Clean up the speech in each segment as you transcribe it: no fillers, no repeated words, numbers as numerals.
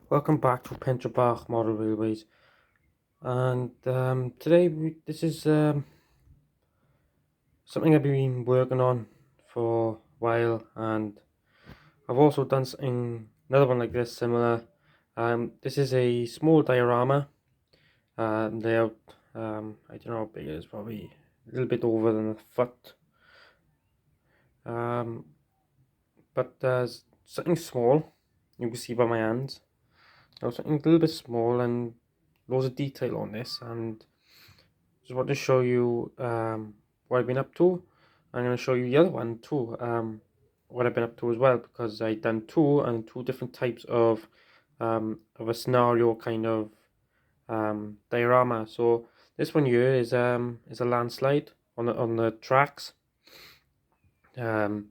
Welcome back to Park Model Railways, and today this is something I've been working on for a while, and I've also done another one like this similar. This is a small diorama layout. I don't know how big it is, probably a little bit over than a foot. Um, but there's something small. You can see by my hands. Something a little bit small and loads of detail on this, and just want to show you what I've been up to. I'm going to show you the other one too, what I've been up to as well, because I've done two different types of a scenario kind of diorama. So this one here is a landslide on the tracks. So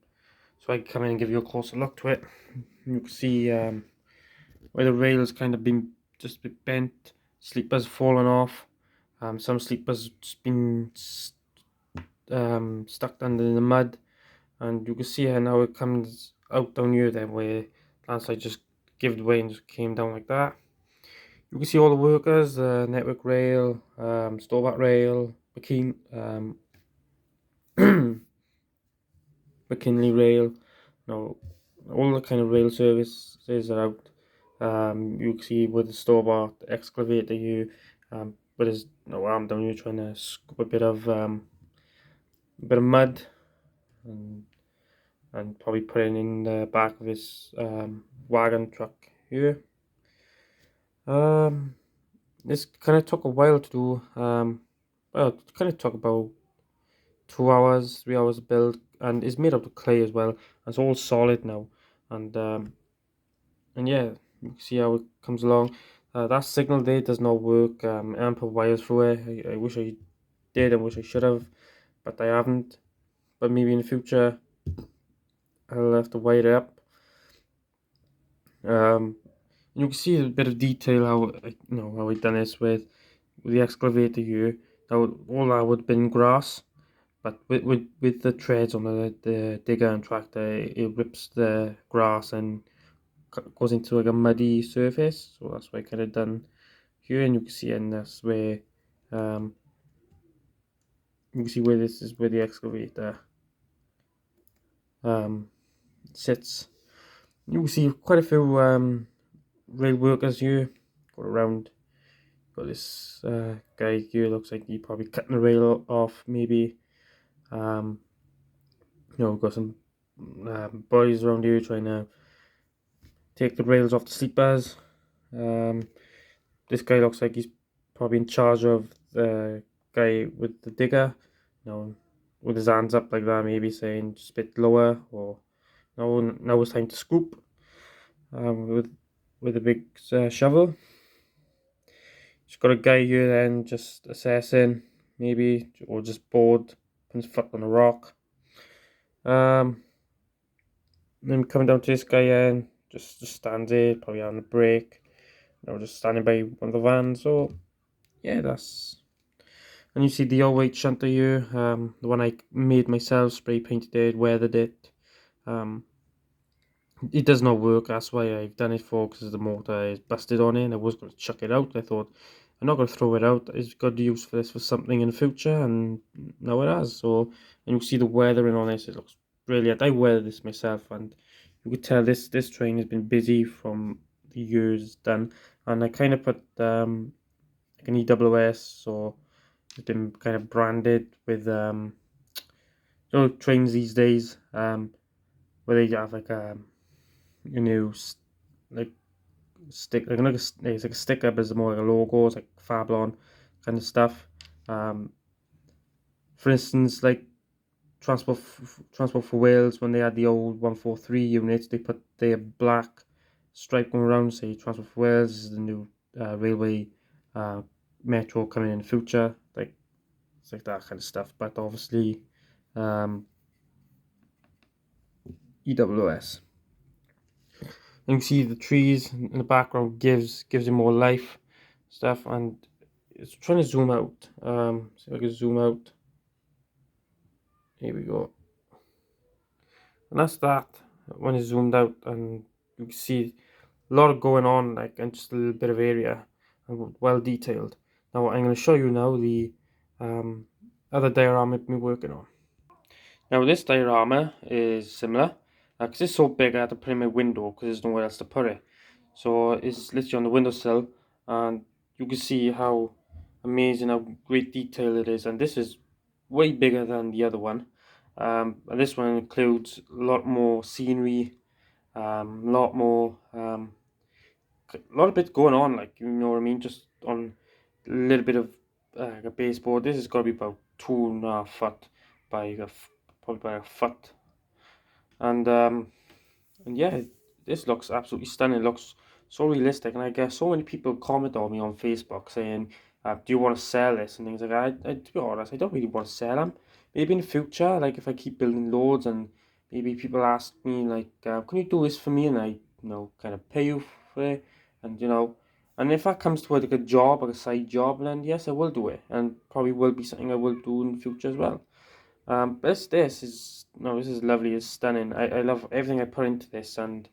I can come in and give you a closer look to it. You can see where the rails kind of been just a bit bent, sleepers fallen off. Some sleepers just been stuck under the mud, and you can see how now it comes out down here then where landslide just gave way and just came down like that. You can see all the workers, the network rail, store rail, McKinley rail, no, all the kind of rail services are out. You can see with the store excavator here, with his arm down here trying to scoop a bit of mud and probably put it in the back of his wagon truck here. This kind of took a while to do. Well, it kind of took about 2 hours, 3 hours to build, and it's made out of clay as well. And it's all solid now, and yeah, you can see how it comes along. That signal there does not work. I put wires through it. I wish I did. I wish I should have, but I haven't. But maybe in the future I'll have to wire it up. You can see a bit of detail how I done this with the excavator here. Now all that would have been grass, but with the treads on the digger and tractor, it rips the grass and goes into like a muddy surface. So that's what I kind of done here, and you can see in this where you can see where this is where the excavator sits. You can see quite a few rail workers here go around. Got this guy here, looks like he probably cutting the rail off, maybe. Got some boys around here trying to take the rails off the sleepers. This guy looks like he's probably in charge of the guy with the digger, with his hands up like that, maybe saying just a bit lower, or now it's time to scoop with a big shovel. Just got a guy here then just assessing, maybe, or just bored, putting his foot on a rock. Then coming down to this guy and just stands there, probably on a break, just standing by one of the vans. So yeah, and you see the old weight shunter here, the one I made myself, spray painted it, weathered it. It does not work, that's why I've done it for, because the motor is busted on it, and I was going to chuck it out. I thought, I'm not going to throw it out, it's got use for this for something in the future, and now it has. So, and you see the weathering on this, it looks brilliant. I weathered this myself, and you could tell this train has been busy from the years done, and I kind of put like an EWS, so it's been kind of branded with trains these days, where they have like like stick, like it's like a sticker, but it's more like a logo. It's like Fablon kind of stuff. For instance, like Transport for Wales, when they had the old 143 units, they put their black stripe going around, say Transport for Wales is the new railway metro coming in the future. Like it's like that kind of stuff. But obviously, EWS. You can see the trees in the background gives it more life stuff, and it's trying to zoom out. See if I can zoom out. Here we go. And that's that when it's zoomed out, and you can see a lot going on, like, and just a little bit of area, and well detailed. Now I'm going to show you now the um, other diorama I've been working on. Now this diorama is similar, because it's so big I had to put it in my window because there's nowhere else to put it. So it's literally on the windowsill, and you can see how amazing, how great detail it is. And this is way bigger than the other one. And this one includes a lot more scenery, a lot more, a lot of bits going on, like, you know what I mean, just on a little bit of a baseboard. This has got to be about 2.5 foot by probably by a foot, and yeah, this looks absolutely stunning. It looks so realistic, and I get so many people comment on me on Facebook saying, "Do you want to sell this?" and things like that. To be honest, I don't really want to sell them. Maybe in the future, like if I keep building loads, and maybe people ask me like, "Can you do this for me?" and I, kind of pay you for it, and and if that comes to like a job, like a side job, then yes, I will do it, and probably will be something I will do in the future as well. This is no, this is lovely. It's stunning. I love everything I put into this, and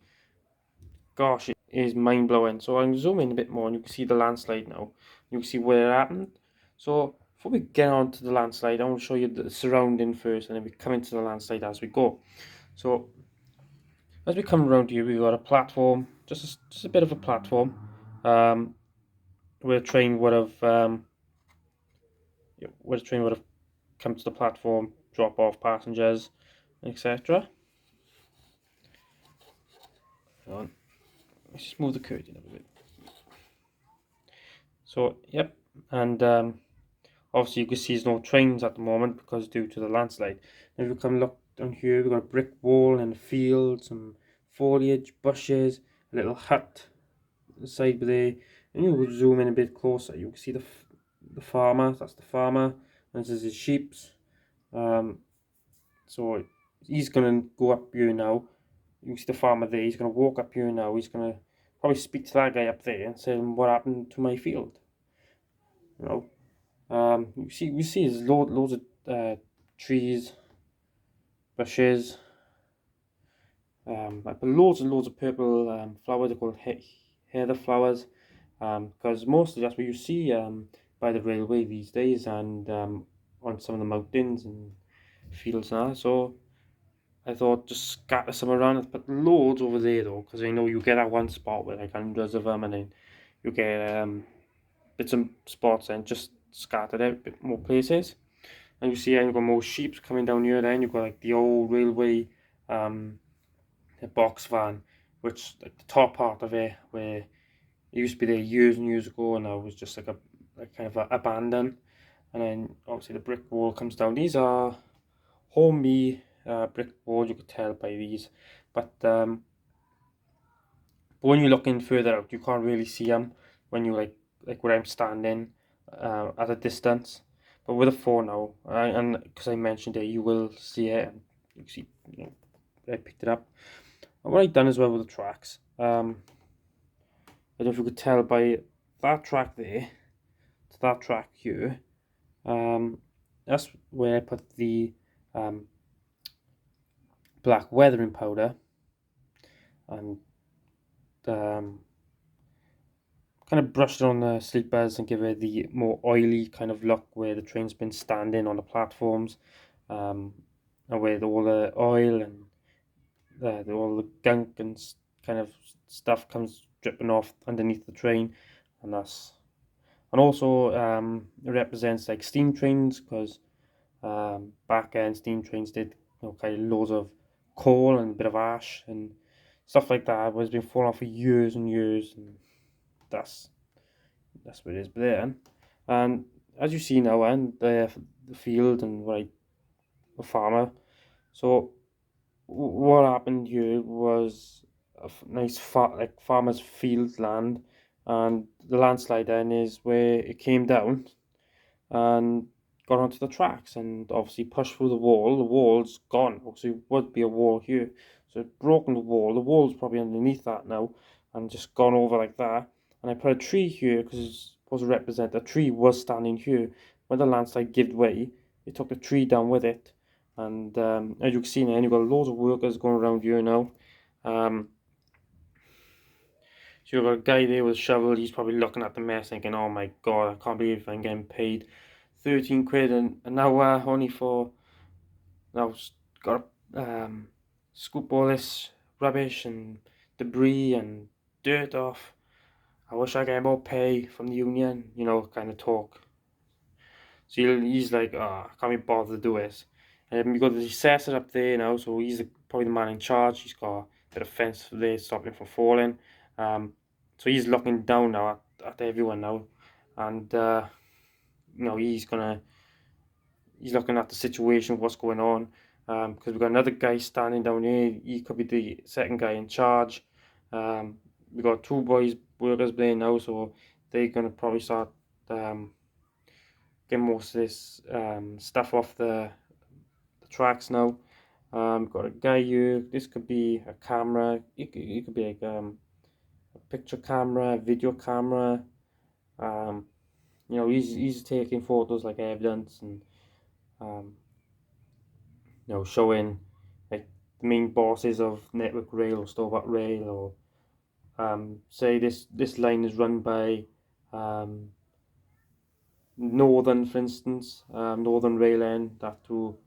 gosh, it is mind blowing. So I'm zooming a bit more, and you can see the landslide now. You can see where it happened. So before we get on to the landslide, I want to show you the surrounding first, and then we come into the landslide as we go. So as we come around here, we've got a platform, just a bit of a platform, where a train would have come to the platform, drop off passengers, etc. Let's just move the curtain a bit. So, yep, and obviously you can see there's no trains at the moment because due to the landslide. Now if you come look down here, we've got a brick wall and a field, some foliage, bushes, a little hut side there. And you will zoom in a bit closer, you can see the farmer, that's the farmer, and this is his sheeps. So he's gonna go up here now. You can see the farmer there, he's gonna walk up here now, he's gonna probably speak to that guy up there and say what happened to my field. You know, we see there's loads of trees, bushes, like loads and loads of purple flowers. They're called heather flowers, because mostly that's what you see by the railway these days, and on some of the mountains and fields now. So I thought just scatter some around, but loads over there though, because I know you get that one spot with like hundreds of them, and then you get bits and spots and just scattered out a bit more places. And you see, you've got more sheep coming down here. Then you've got like the old railway um, box van, which like the top part of it, where it used to be there years and years ago, and now it was just like kind of abandoned. And then obviously the brick wall comes down. These are homemade brick walls. You could tell by these, but when you're looking further out, you can't really see them when you like where I'm standing at a distance. But with a phone now, and because I mentioned it, you will see it. And you see, I picked it up. And what I've done as well with the tracks, I don't know if you could tell by that track there to that track here. That's where I put the black weathering powder, and kind of brushed it on the sleepers and give it the more oily kind of look where the train's been standing on the platforms, and where all the oil and all the gunk and kind of stuff comes dripping off underneath the train. And also it represents like steam trains, because back end steam trains did kind of loads of coal and a bit of ash and stuff like that, was been falling off for years and years, and that's what it is there. And as you see now, and the field and the farmer. So what happened here was a nice like farmer's field land, and the landslide then is where it came down and got onto the tracks and obviously pushed through the wall. The wall's gone. Obviously, it would be a wall here, so it's broken the wall. The wall's probably underneath that now, and just gone over like that. And I put a tree here because it's supposed to represent a tree was standing here when the landslide gave way. It took the tree down with it, and as you can see now, you've got loads of workers going around here now. Um, So you've got a guy there with a shovel. He's probably looking at the mess thinking, oh my god, I can't believe I'm getting paid 13 quid an hour only for now. Got to scoop all this rubbish and debris and dirt off. I wish I get more pay from the union, kind of talk. So he's like, oh, I can't be bothered to do this. And you got the assessor up there now, so he's probably the man in charge. He's got a bit of fence there stopping him from falling. So he's looking down now at everyone now, and he's looking at the situation, what's going on. Because we've got another guy standing down here. He could be the second guy in charge. We've got two workers there now, so they're gonna probably start get most of this stuff off the tracks now. Got a guy here. This could be a camera. It could be like a picture camera, video camera. He's taking photos like evidence and showing like the main bosses of Network Rail or Stovat Rail, or say this line is run by Northern, for instance, Northern Rail End have to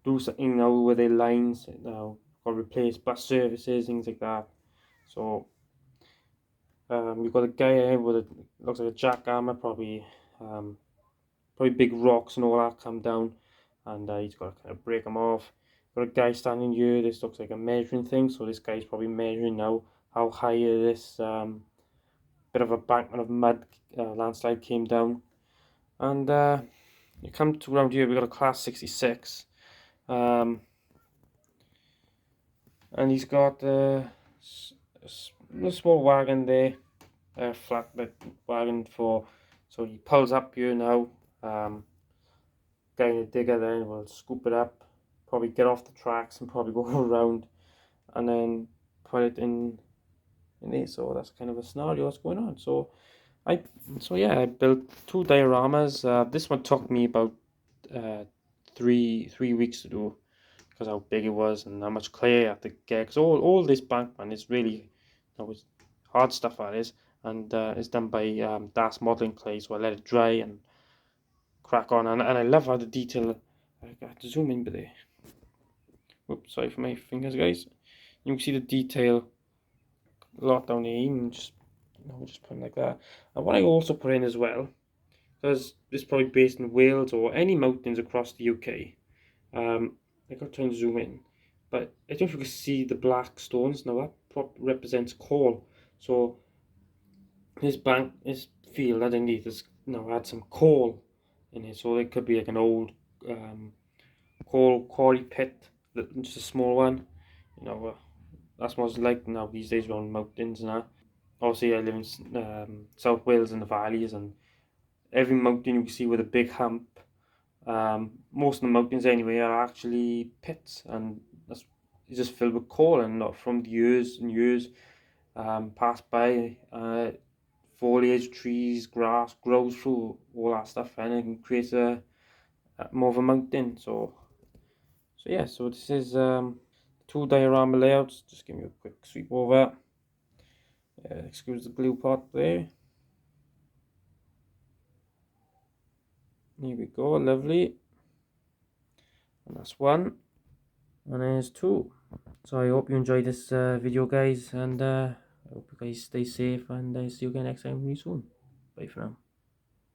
do something now with their lines now, got to replace bus services, things like that. So you've got a guy here with looks like a jackhammer, probably big rocks and all that come down, and he's got to kind of break them off. Got a guy standing here. This looks like a measuring thing, so this guy's probably measuring now how high this bit of a bankment of mud landslide came down. And you come to around here, we got a class 66. And he's got a small wagon there, a flatbed wagon so he pulls up here now. Guy in the digger then will scoop it up, probably get off the tracks and probably go around and then put it in there. So that's kind of a scenario that's going on. So I built two dioramas. This one took me about 3 weeks to do, because how big it was and how much clay I had to get. Because all this bankman is really, it's hard stuff that is, and it's done by Das modeling clay. So I let it dry and crack on, and I love how the detail. I have to zoom in, but there. Oops, sorry for my fingers, guys. You can see the detail a lot down here. Even just put it like that. And what I also put in as well, because this is probably based in Wales or any mountains across the UK. I got to try and zoom in, but I don't know if you can see the black stones. Now that represents coal. So this field underneath is had some coal in it. So it could be like an old coal quarry pit, just a small one. That's what it's like now these days around mountains and that. Obviously, I live in South Wales in the valleys, and every mountain you can see with a big hump. Most of the mountains anyway are actually pits, and it's just filled with coal, and not from the years and years passed by. Foliage, trees, grass grows through all that stuff, and it creates more of a mountain. So yeah. So this is two diorama layouts. Just give me a quick sweep over. Excuse the blue pot there. Here we go, lovely. And that's one. And there's two. So I hope you enjoyed this video, guys, and I hope you guys stay safe, and see you again next time really soon. Bye for now.